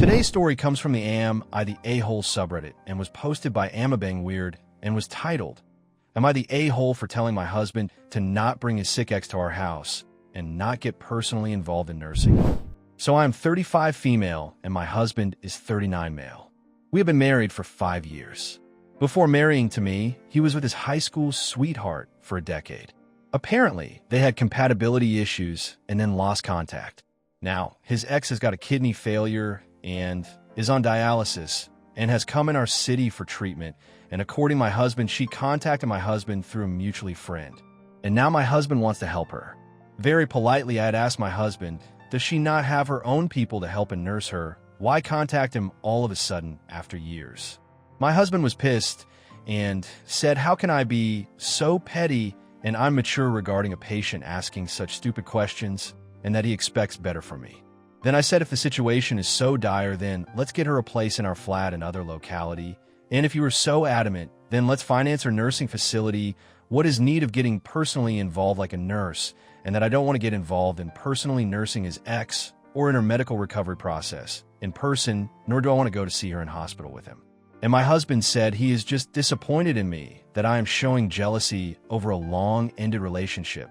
Today's story comes from the Am I the A-hole subreddit and was posted by AmabangWeird and was titled, "Am I the a-hole for telling my husband to not bring his sick ex to our house and not get personally involved in nursing?" So I'm 35 female and my husband is 39 male. We have been married for 5 years. Before marrying to me, he was with his high school sweetheart for a decade. Apparently, they had compatibility issues and then lost contact. Now, his ex has got a kidney failure and is on dialysis and has come in our city for treatment. And according to my husband, she contacted my husband through a mutual friend. And now my husband wants to help her. Very politely, I had asked my husband, does she not have her own people to help and nurse her? Why contact him all of a sudden after years? My husband was pissed and said, how can I be so petty and immature regarding a patient asking such stupid questions, and that he expects better from me? Then I said, if the situation is so dire, then let's get her a place in our flat in other locality. And if you are so adamant, then let's finance her nursing facility. What is need of getting personally involved like a nurse, and that I don't want to get involved in personally nursing his ex or in her medical recovery process in person, nor do I want to go to see her in hospital with him. And my husband said he is just disappointed in me that I am showing jealousy over a long-ended relationship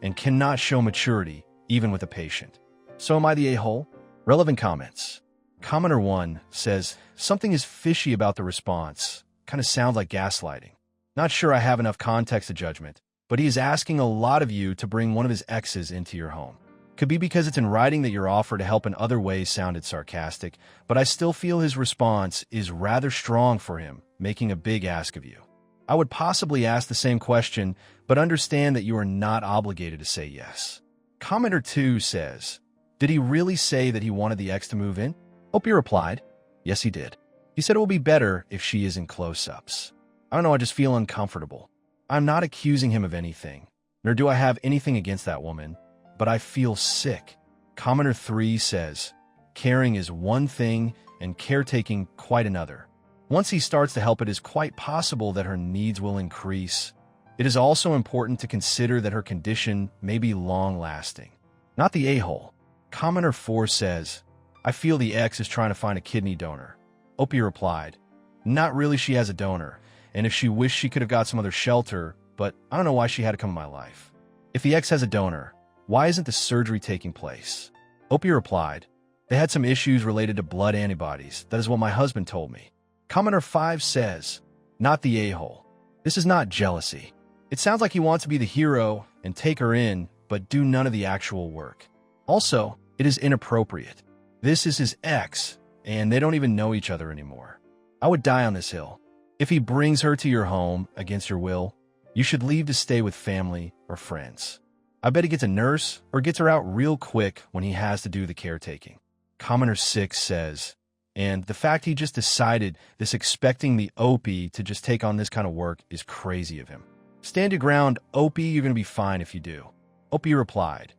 and cannot show maturity even with a patient. So am I the a-hole? Relevant comments. Commenter 1 says, something is fishy about the response. Kind of sounds like gaslighting. Not sure I have enough context to judgment, but he is asking a lot of you to bring one of his exes into your home. Could be because it's in writing that your offer to help in other ways sounded sarcastic, but I still feel his response is rather strong for him, making a big ask of you. I would possibly ask the same question, but understand that you are not obligated to say yes. Commenter 2 says, did he really say that he wanted the ex to move in? Opie replied, yes, he did. He said it will be better if she is in close-ups. I don't know, I just feel uncomfortable. I'm not accusing him of anything, nor do I have anything against that woman, but I feel sick. Commenter 3 says, caring is one thing and caretaking quite another. Once he starts to help, it is quite possible that her needs will increase. It is also important to consider that her condition may be long-lasting. Not the a-hole. Commenter 4 says, I feel the ex is trying to find a kidney donor. Opie replied, not really, she has a donor, and if she wished she could have got some other shelter, but I don't know why she had to come in my life. If the ex has a donor, why isn't the surgery taking place? Opie replied, they had some issues related to blood antibodies. That is what my husband told me. Commenter 5 says, not the a-hole. This is not jealousy. It sounds like he wants to be the hero and take her in, but do none of the actual work. Also, it is inappropriate. This is his ex, and they don't even know each other anymore. I would die on this hill. If he brings her to your home against your will, you should leave to stay with family or friends. I bet he gets a nurse or gets her out real quick when he has to do the caretaking. Commenter 6 says, and the fact he just decided this expecting the Opie to just take on this kind of work is crazy of him. Stand your ground, Opie, you're going to be fine if you do. Opie replied,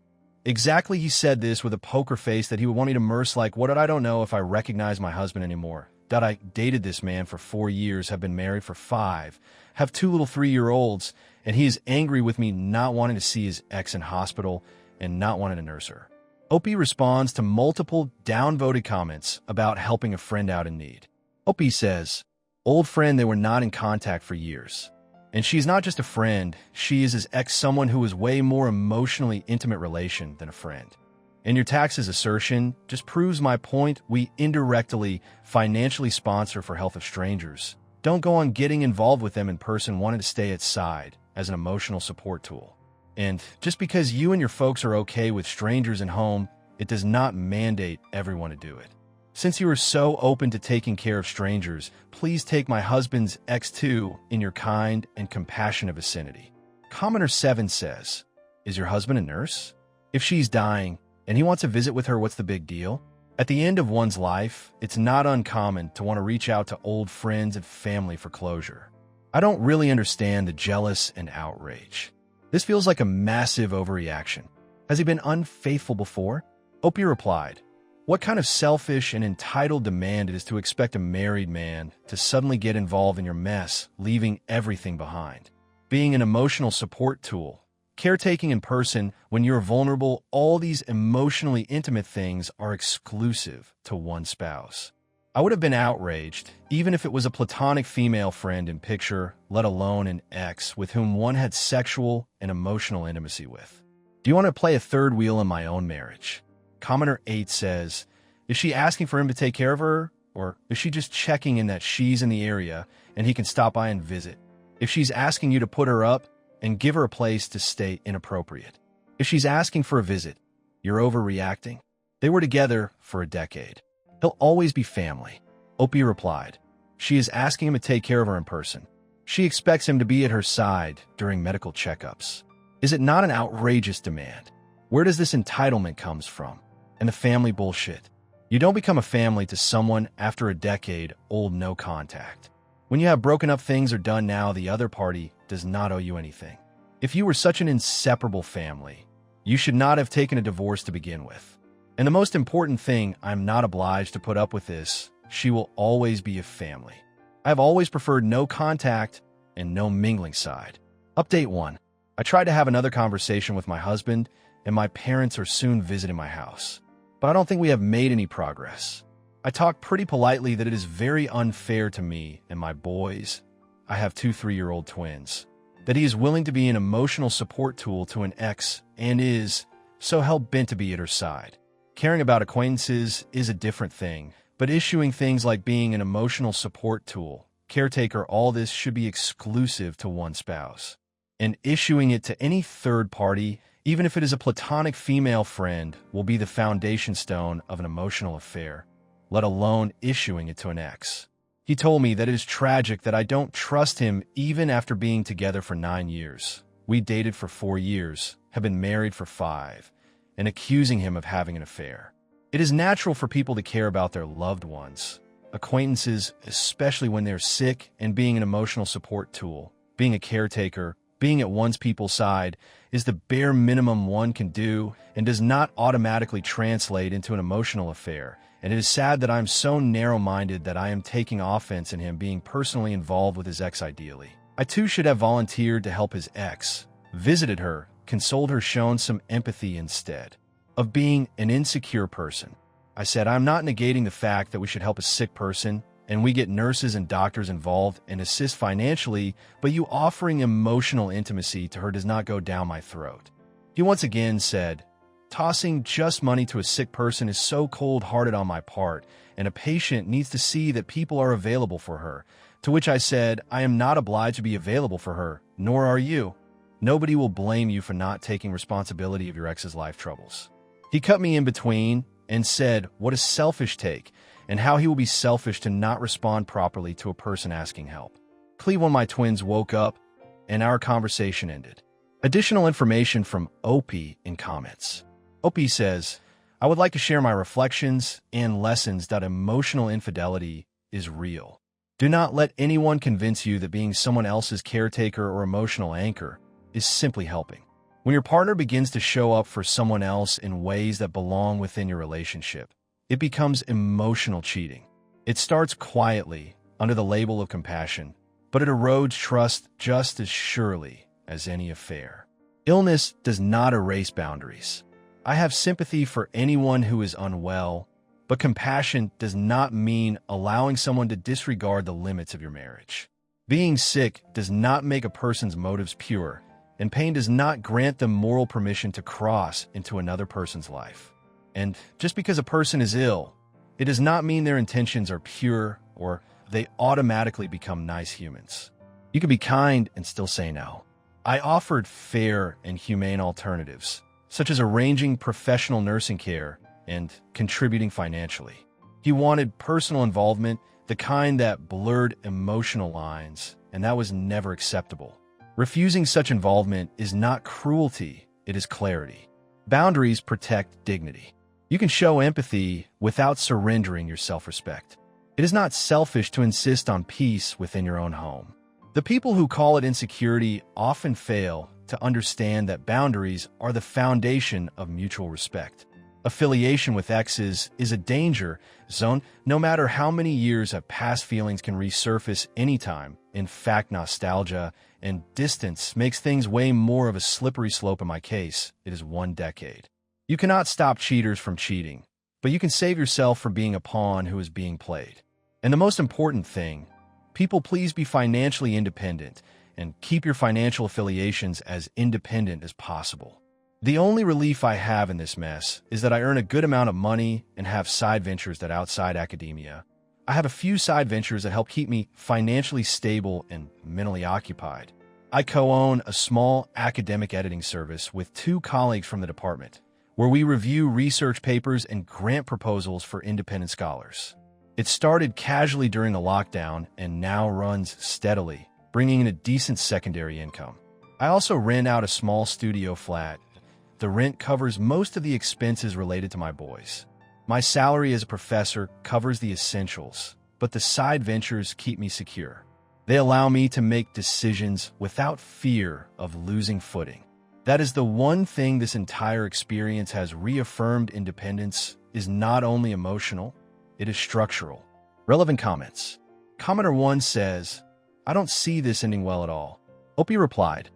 exactly, he said this with a poker face that he would want me to merce like, what did I don't know if I recognize my husband anymore. That I dated this man for 4 years, have been married for 5, have 2 little 3-year-olds, and he is angry with me not wanting to see his ex in hospital and not wanting to nurse her. Opie responds to multiple downvoted comments about helping a friend out in need. Opie says, old friend, they were not in contact for years. And she's not just a friend, she is his ex, someone who is way more emotionally intimate relation than a friend. And your taxes assertion just proves my point. We indirectly financially sponsor for health of strangers. Don't go on getting involved with them in person, wanting to stay at side as an emotional support tool. And just because you and your folks are okay with strangers in home, it does not mandate everyone to do it. Since you are so open to taking care of strangers, please take my husband's ex too in your kind and compassionate vicinity. Commenter 7 says, is your husband a nurse? If she's dying and he wants to visit with her, what's the big deal? At the end of one's life, it's not uncommon to want to reach out to old friends and family for closure. I don't really understand the jealous and outrage. This feels like a massive overreaction. Has he been unfaithful before? Opie replied, what kind of selfish and entitled demand it is to expect a married man to suddenly get involved in your mess, leaving everything behind. Being an emotional support tool Caretaking in person, when you're vulnerable, all these emotionally intimate things are exclusive to one spouse. I would have been outraged, even if it was a platonic female friend in picture, let alone an ex with whom one had sexual and emotional intimacy with. Do you want to play a third wheel in my own marriage? Commenter 8 says, is she asking for him to take care of her, or is she just checking in that she's in the area and he can stop by and visit? If she's asking you to put her up and give her a place to stay, inappropriate. If she's asking for a visit, you're overreacting. They were together for a decade. He'll always be family. Opie replied. She is asking him to take care of her in person. She expects him to be at her side during medical checkups. Is it not an outrageous demand? Where does this entitlement comes from? And the family bullshit. You don't become a family to someone after a decade-old no contact. When you have broken up things are done now, the other party does not owe you anything. If you were such an inseparable family, you should not have taken a divorce to begin with. And the most important thing, I'm not obliged to put up with this. She will always be a family. I have always preferred no contact and no mingling side. Update 1. I tried to have another conversation with my husband, and my parents are soon visiting my house. But I don't think we have made any progress. I talked pretty politely that it is very unfair to me and my boys. I have 2 3-year-old twins. That he is willing to be an emotional support tool to an ex and is so hell-bent to be at her side. Caring about acquaintances is a different thing, but issuing things like being an emotional support tool, caretaker, all this should be exclusive to one spouse. And issuing it to any third party, even if it is a platonic female friend, will be the foundation stone of an emotional affair, let alone issuing it to an ex. He told me that it is tragic that I don't trust him even after being together for 9 years. We dated for 4 years, have been married for 5, and accusing him of having an affair. It is natural for people to care about their loved ones, acquaintances, especially when they're sick, and being an emotional support tool, being a caretaker, being at one's people's side is the bare minimum one can do and does not automatically translate into an emotional affair. And it is sad that I'm so narrow-minded that I am taking offense in him being personally involved with his ex ideally. I too should have volunteered to help his ex, visited her, consoled her, shown some empathy instead of being an insecure person. I said, I'm not negating the fact that we should help a sick person and we get nurses and doctors involved and assist financially, but you offering emotional intimacy to her does not go down my throat. He once again said, tossing just money to a sick person is so cold-hearted on my part, and a patient needs to see that people are available for her. To which I said, I am not obliged to be available for her, nor are you. Nobody will blame you for not taking responsibility of your ex's life troubles. He cut me in between and said what a selfish take, and how he will be selfish to not respond properly to a person asking help. Cleveland, my twins woke up, and our conversation ended. Additional information from Opie in comments. Opie says, I would like to share my reflections and lessons that emotional infidelity is real. Do not let anyone convince you that being someone else's caretaker or emotional anchor is simply helping. When your partner begins to show up for someone else in ways that belong within your relationship, it becomes emotional cheating. It starts quietly under the label of compassion, but it erodes trust just as surely as any affair. Illness does not erase boundaries. I have sympathy for anyone who is unwell, but compassion does not mean allowing someone to disregard the limits of your marriage. Being sick does not make a person's motives pure, and pain does not grant them moral permission to cross into another person's life. And just because a person is ill, it does not mean their intentions are pure or they automatically become nice humans. You can be kind and still say no. I offered fair and humane alternatives, such as arranging professional nursing care and contributing financially. He wanted personal involvement, the kind that blurred emotional lines, and that was never acceptable. Refusing such involvement is not cruelty, it is clarity. Boundaries protect dignity. You can show empathy without surrendering your self-respect. It is not selfish to insist on peace within your own home. The people who call it insecurity often fail to understand that boundaries are the foundation of mutual respect. Affiliation with exes is a danger zone. No matter how many years have passed, feelings can resurface anytime. In fact, nostalgia and distance makes things way more of a slippery slope. In my case, it is 1 decade. You cannot stop cheaters from cheating, but you can save yourself from being a pawn who is being played. And the most important thing, people, please be financially independent and keep your financial affiliations as independent as possible. The only relief I have in this mess is that I earn a good amount of money and have side ventures that outside academia. I have a few side ventures that help keep me financially stable and mentally occupied. I co-own a small academic editing service with 2 colleagues from the department, where we review research papers and grant proposals for independent scholars. It started casually during the lockdown and now runs steadily, bringing in a decent secondary income. I also rent out a small studio flat. The rent covers most of the expenses related to my boys. My salary as a professor covers the essentials, but the side ventures keep me secure. They allow me to make decisions without fear of losing footing. That is the one thing this entire experience has reaffirmed. Independence is not only emotional, it is structural. Relevant comments. Commenter 1 says, I don't see this ending well at all. Opie replied,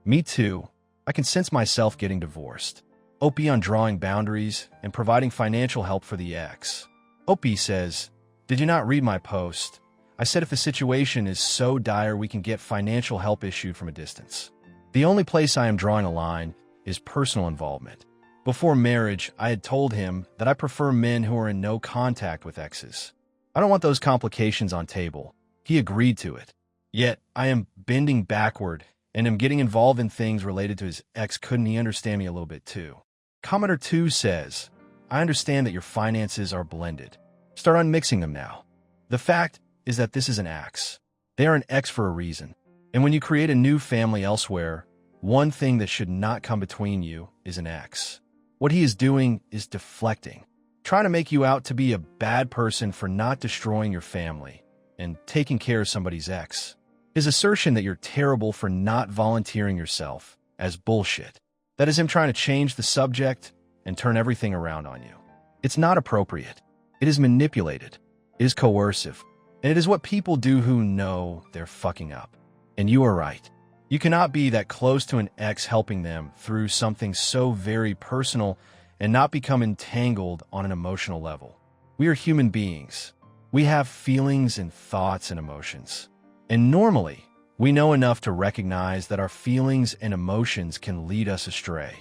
me too. I can sense myself getting divorced. Opie on drawing boundaries and providing financial help for the ex. Opie says, did you not read my post? I said if the situation is so dire we can get financial help issued from a distance. The only place I am drawing a line is personal involvement. Before marriage, I had told him that I prefer men who are in no contact with exes. I don't want those complications on table. He agreed to it. Yet, I am bending backward and am getting involved in things related to his ex. Couldn't he understand me a little bit too? Commenter 2 says, I understand that your finances are blended. Start unmixing them now. The fact is that this is an ex. They are an ex for a reason. And when you create a new family elsewhere, one thing that should not come between you is an ex. What he is doing is deflecting, trying to make you out to be a bad person for not destroying your family and taking care of somebody's ex. His assertion that you're terrible for not volunteering yourself as bullshit. That is him trying to change the subject and turn everything around on you. It's not appropriate. It is manipulated. It is coercive. And it is what people do who know they're fucking up. And you are right. You cannot be that close to an ex helping them through something so very personal and not become entangled on an emotional level. We are human beings. We have feelings and thoughts and emotions. And normally, we know enough to recognize that our feelings and emotions can lead us astray.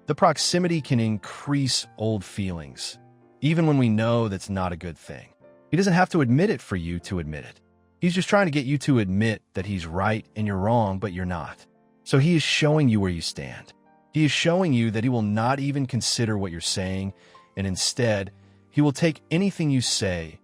The proximity can increase old feelings, even when we know that's not a good thing. He doesn't have to admit it for you to admit it. He's just trying to get you to admit that he's right and you're wrong, but you're not. So he is showing you where you stand. He is showing you that he will not even consider what you're saying, and instead, he will take anything you say,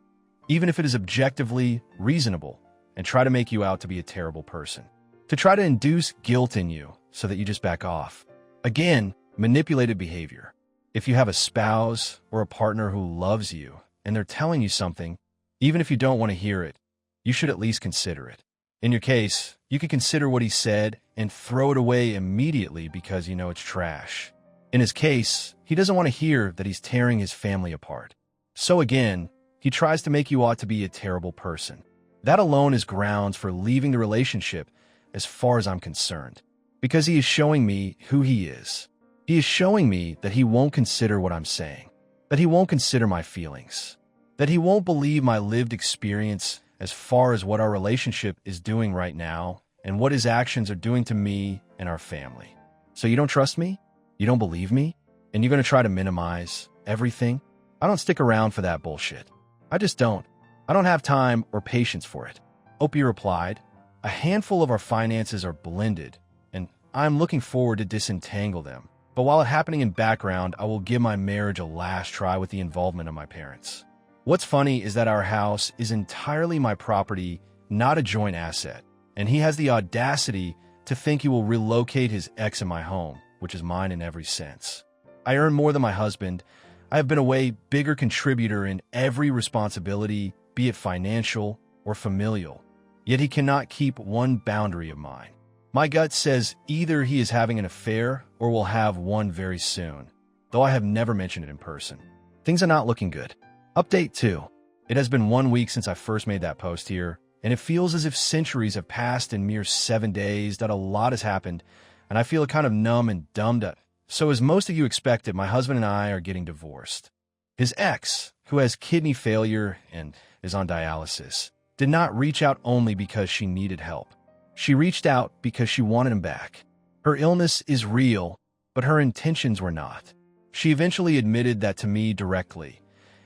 even if it is objectively reasonable, and try to make you out to be a terrible person, to try to induce guilt in you so that you just back off. Again, manipulated behavior. If you have a spouse or a partner who loves you and they're telling you something, even if you don't want to hear it, you should at least consider it. In your case, you could consider what he said and throw it away immediately because you know it's trash. In his case, he doesn't want to hear that he's tearing his family apart. So again, he tries to make you out to be a terrible person. That alone is grounds for leaving the relationship as far as I'm concerned, because he is showing me who he is. He is showing me that he won't consider what I'm saying, that he won't consider my feelings, that he won't believe my lived experience as far as what our relationship is doing right now and what his actions are doing to me and our family. So you don't trust me? You don't believe me? And you're going to try to minimize everything? I don't stick around for that bullshit. I just don't. I don't have time or patience for it. Opie replied, a handful of our finances are blended, and I'm looking forward to disentangle them. But while it's happening in background, I will give my marriage a last try with the involvement of my parents. What's funny is that our house is entirely my property, not a joint asset, and he has the audacity to think he will relocate his ex in my home, which is mine in every sense. I earn more than my husband. I have been a way bigger contributor in every responsibility, be it financial or familial. Yet he cannot keep one boundary of mine. My gut says either he is having an affair or will have one very soon. though I have never mentioned it in person. Things are not looking good. Update 2. It has been 1 week since I first made that post here, and it feels as if centuries have passed in mere 7 days, that a lot has happened, and I feel kind of numb and dumbed up. So as most of you expected, my husband and I are getting divorced. His ex, who has kidney failure and is on dialysis, did not reach out only because she needed help. She reached out because she wanted him back. Her illness is real, but her intentions were not. She eventually admitted that to me directly,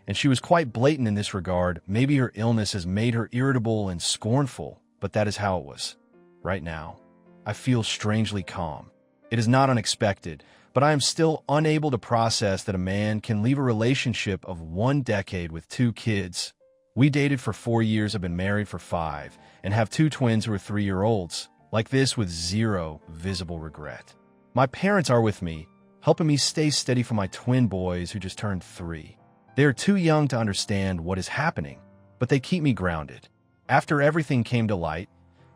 and she was quite blatant in this regard. Maybe her illness has made her irritable and scornful, but that is how it was. Right now, I feel strangely calm. It is not unexpected, but I am still unable to process that a man can leave a relationship of 1 decade with 2 kids. We dated for 4 years, have been married for 5, and have 2 twins who are 3-year-olds, like this, with zero visible regret. My parents are with me, helping me stay steady for my twin boys who just turned 3. They are too young to understand what is happening, but they keep me grounded. After everything came to light,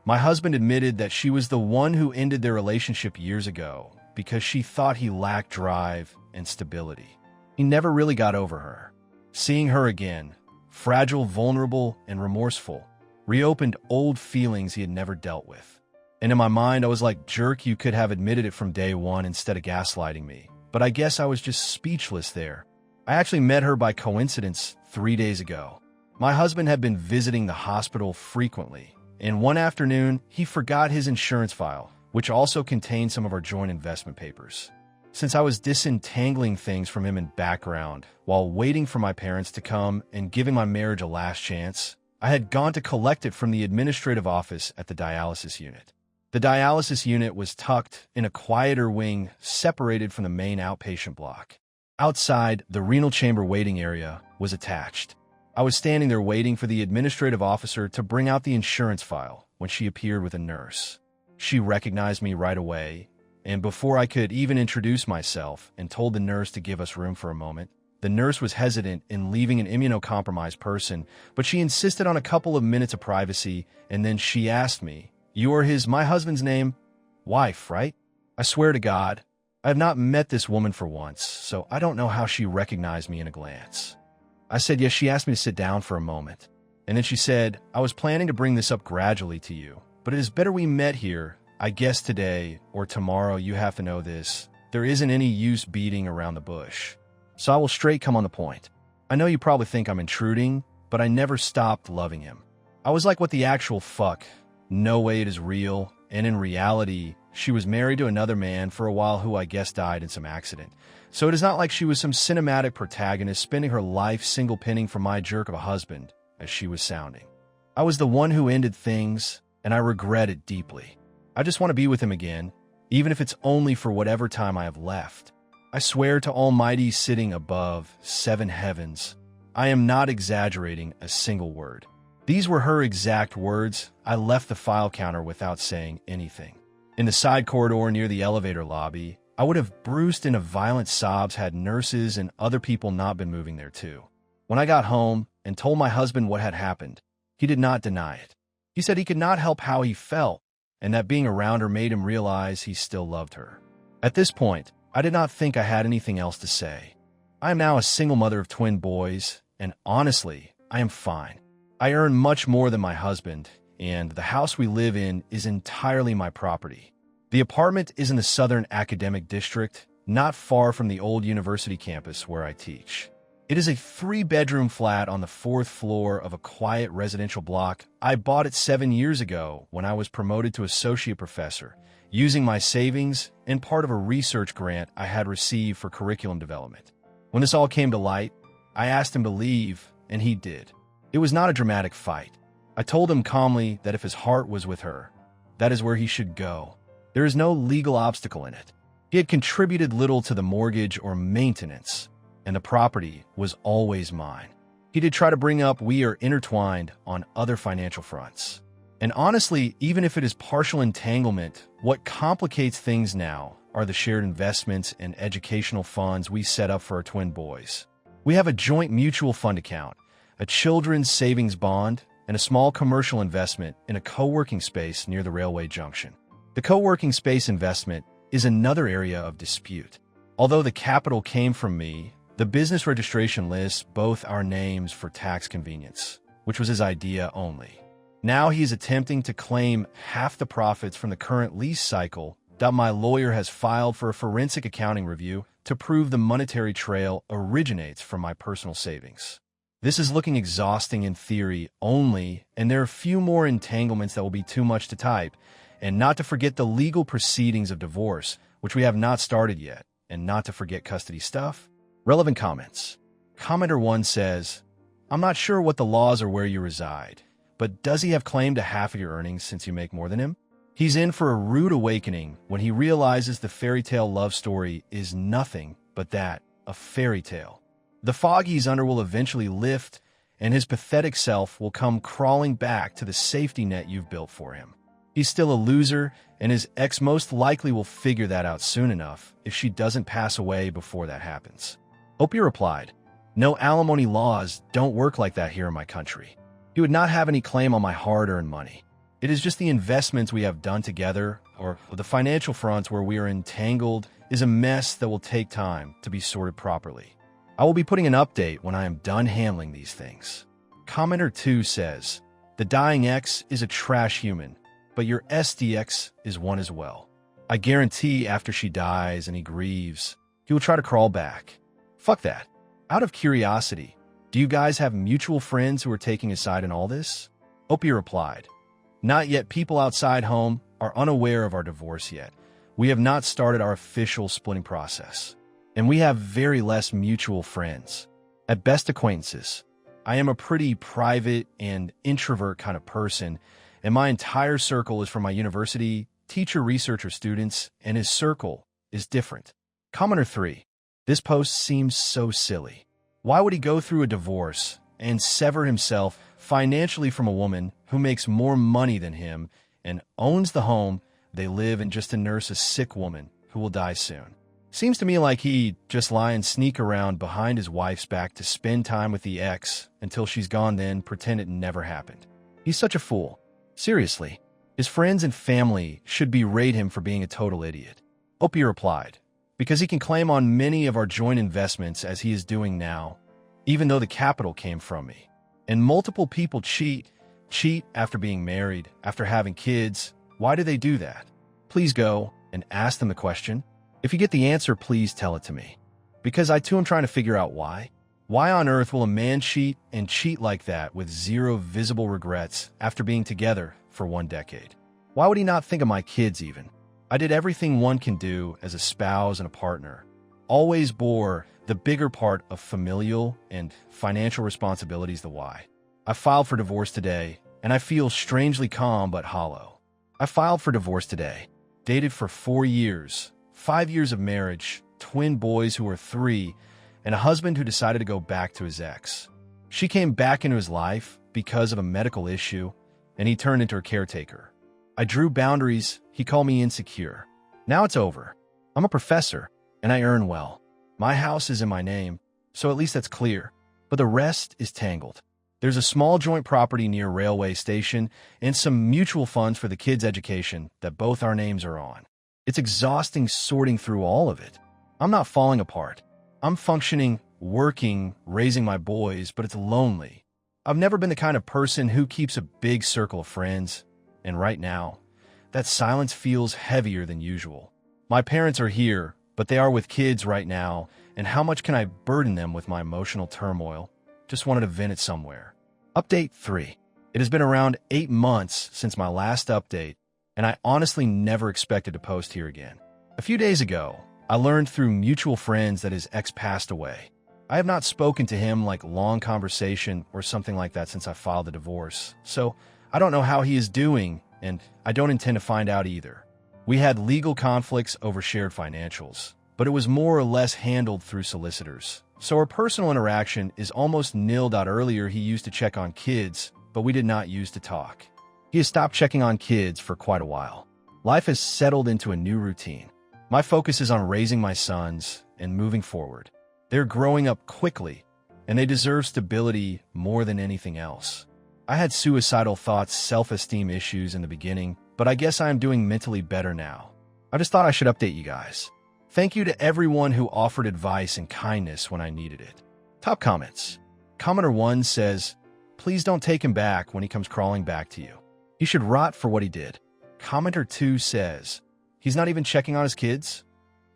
my husband admitted that she was the one who ended their relationship years ago because she thought he lacked drive and stability. He never really got over her. Seeing her again, fragile, vulnerable, and remorseful, reopened old feelings he had never dealt with. And in my mind, I was like, jerk, you could have admitted it from day one instead of gaslighting me. But I guess I was just speechless there. I actually met her by coincidence 3 days ago. My husband had been visiting the hospital frequently, and one afternoon, he forgot his insurance file, which also contained some of our joint investment papers. Since I was disentangling things from him in background while waiting for my parents to come and giving my marriage a last chance, I had gone to collect it from the administrative office at the dialysis unit. The dialysis unit was tucked in a quieter wing separated from the main outpatient block. Outside, the renal chamber waiting area was attached. I was standing there waiting for the administrative officer to bring out the insurance file when she appeared with a nurse. She recognized me right away, and before I could even introduce myself and told the nurse to give us room for a moment, the nurse was hesitant in leaving an immunocompromised person, but she insisted on a couple of minutes of privacy, and then she asked me, "You are my husband's name? Wife, right?" I swear to God, I have not met this woman for once, so I don't know how she recognized me in a glance. I said yes. She asked me to sit down for a moment, and then she said, "I was planning to bring this up gradually to you, but it is better we met here. I guess today or tomorrow you have to know this. There isn't any use beating around the bush. So I will straight come on the point. I know you probably think I'm intruding, but I never stopped loving him. I was like, what the actual fuck? No way it is real. And in reality, she was married to another man for a while who I guess died in some accident. So it is not like she was some cinematic protagonist spending her life single pinning for my jerk of a husband, as she was sounding. I was the one who ended things, and I regret it deeply. I just want to be with him again, even if it's only for whatever time I have left. I swear to Almighty sitting above 7 heavens, I am not exaggerating a single word. These were her exact words. I left the file counter without saying anything. In the side corridor near the elevator lobby, I would have burst into violent sobs had nurses and other people not been moving there too. When I got home and told my husband what had happened, he did not deny it. He said he could not help how he felt, and that being around her made him realize he still loved her. At this point, I did not think I had anything else to say. I am now a single mother of twin boys, and honestly, I am fine. I earn much more than my husband, and the house we live in is entirely my property. The apartment is in the Southern Academic District, not far from the old university campus where I teach. It is a 3-bedroom flat on the 4th floor of a quiet residential block. I bought it 7 years ago when I was promoted to associate professor, using my savings and part of a research grant I had received for curriculum development. When this all came to light, I asked him to leave, and he did. It was not a dramatic fight. I told him calmly that if his heart was with her, that is where he should go. There is no legal obstacle in it. He had contributed little to the mortgage or maintenance, and the property was always mine. He did try to bring up we are intertwined on other financial fronts. And honestly, even if it is partial entanglement, what complicates things now are the shared investments and educational funds we set up for our twin boys. We have a joint mutual fund account, a children's savings bond, and a small commercial investment in a co-working space near the railway junction. The co-working space investment is another area of dispute. Although the capital came from me, the business registration lists both our names for tax convenience, which was his idea only. Now he is attempting to claim half the profits from the current lease cycle that my lawyer has filed for a forensic accounting review to prove the monetary trail originates from my personal savings. This is looking exhausting in theory only, and there are a few more entanglements that will be too much to type, and not to forget the legal proceedings of divorce, which we have not started yet, and not to forget custody stuff. Relevant comments. Commenter 1 says, I'm not sure what the laws are where you reside, but does he have claim to half of your earnings since you make more than him? He's in for a rude awakening when he realizes the fairy tale love story is nothing but that, a fairy tale. The fog he's under will eventually lift, and his pathetic self will come crawling back to the safety net you've built for him. He's still a loser, and his ex most likely will figure that out soon enough if she doesn't pass away before that happens. Opie replied, No alimony laws don't work like that here in my country. He would not have any claim on my hard-earned money. It is just the investments we have done together, or the financial fronts where we are entangled, is a mess that will take time to be sorted properly. I will be putting an update when I am done handling these things. Commenter 2 says, The dying ex is a trash human, but your SDX is one as well. I guarantee after she dies and he grieves, he will try to crawl back. Fuck that. Out of curiosity, do you guys have mutual friends who are taking a side in all this? Opie replied, Not yet. People outside home are unaware of our divorce yet. We have not started our official splitting process. And we have very less mutual friends. At best acquaintances. I am a pretty private and introvert kind of person, and my entire circle is from my university, teacher, researcher students, and his circle is different. Commenter 3. This post seems so silly. Why would he go through a divorce and sever himself financially from a woman who makes more money than him and owns the home they live in just to nurse a sick woman who will die soon? Seems to me like he'd just lie and sneak around behind his wife's back to spend time with the ex until she's gone, then pretend it never happened. He's such a fool. Seriously, his friends and family should berate him for being a total idiot. Opie replied, Because he can claim on many of our joint investments as he is doing now, even though the capital came from me. And multiple people cheat after being married, after having kids. Why do they do that? Please go and ask them the question. If you get the answer, please tell it to me. Because I too am trying to figure out why. Why on earth will a man cheat and cheat like that with zero visible regrets after being together for 1 decade? Why would he not think of my kids even? I did everything one can do as a spouse and a partner. Always bore the bigger part of familial and financial responsibilities, the why. I filed for divorce today, and I feel strangely calm but hollow. I filed for divorce today. Dated for 4 years. 5 years of marriage, twin boys who were 3, and a husband who decided to go back to his ex. She came back into his life because of a medical issue, and he turned into her caretaker. I drew boundaries. He called me insecure. Now it's over. I'm a professor, and I earn well. My house is in my name, so at least that's clear. But the rest is tangled. There's a small joint property near a railway station and some mutual funds for the kids' education that both our names are on. It's exhausting sorting through all of it. I'm not falling apart. I'm functioning, working, raising my boys, but it's lonely. I've never been the kind of person who keeps a big circle of friends, and right now, that silence feels heavier than usual. My parents are here, but they are with kids right now, and how much can I burden them with my emotional turmoil? Just wanted to vent it somewhere. Update 3. It has been around 8 months since my last update, and I honestly never expected to post here again. A few days ago, I learned through mutual friends that his ex passed away. I have not spoken to him like long conversation or something like that since I filed the divorce, so I don't know how he is doing, and I don't intend to find out either. We had legal conflicts over shared financials, but it was more or less handled through solicitors. So our personal interaction is almost nil. Earlier he used to check on kids, but we did not use to talk. He has stopped checking on kids for quite a while. Life has settled into a new routine. My focus is on raising my sons and moving forward. They're growing up quickly, and they deserve stability more than anything else. I had suicidal thoughts, self-esteem issues in the beginning, but I guess I am doing mentally better now. I just thought I should update you guys. Thank you to everyone who offered advice and kindness when I needed it. Top comments. Commenter 1 says, please don't take him back when he comes crawling back to you. He should rot for what he did. Commenter 2 says, he's not even checking on his kids?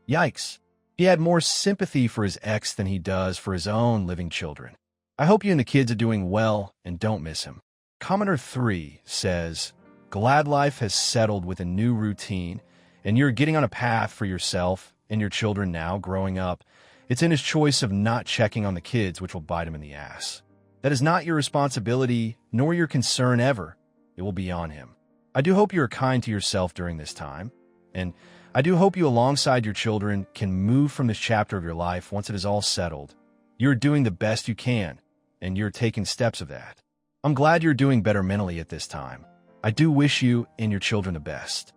Yikes. He had more sympathy for his ex than he does for his own living children. I hope you and the kids are doing well and don't miss him. Commenter 3 says, glad life has settled with a new routine and you're getting on a path for yourself and your children now growing up. It's in his choice of not checking on the kids which will bite him in the ass. That is not your responsibility nor your concern ever. It will be on him. I do hope you are kind to yourself during this time, and I do hope you alongside your children can move from this chapter of your life once it is all settled. You're doing the best you can, and you're taking steps of that. I'm glad you're doing better mentally at this time. I do wish you and your children the best.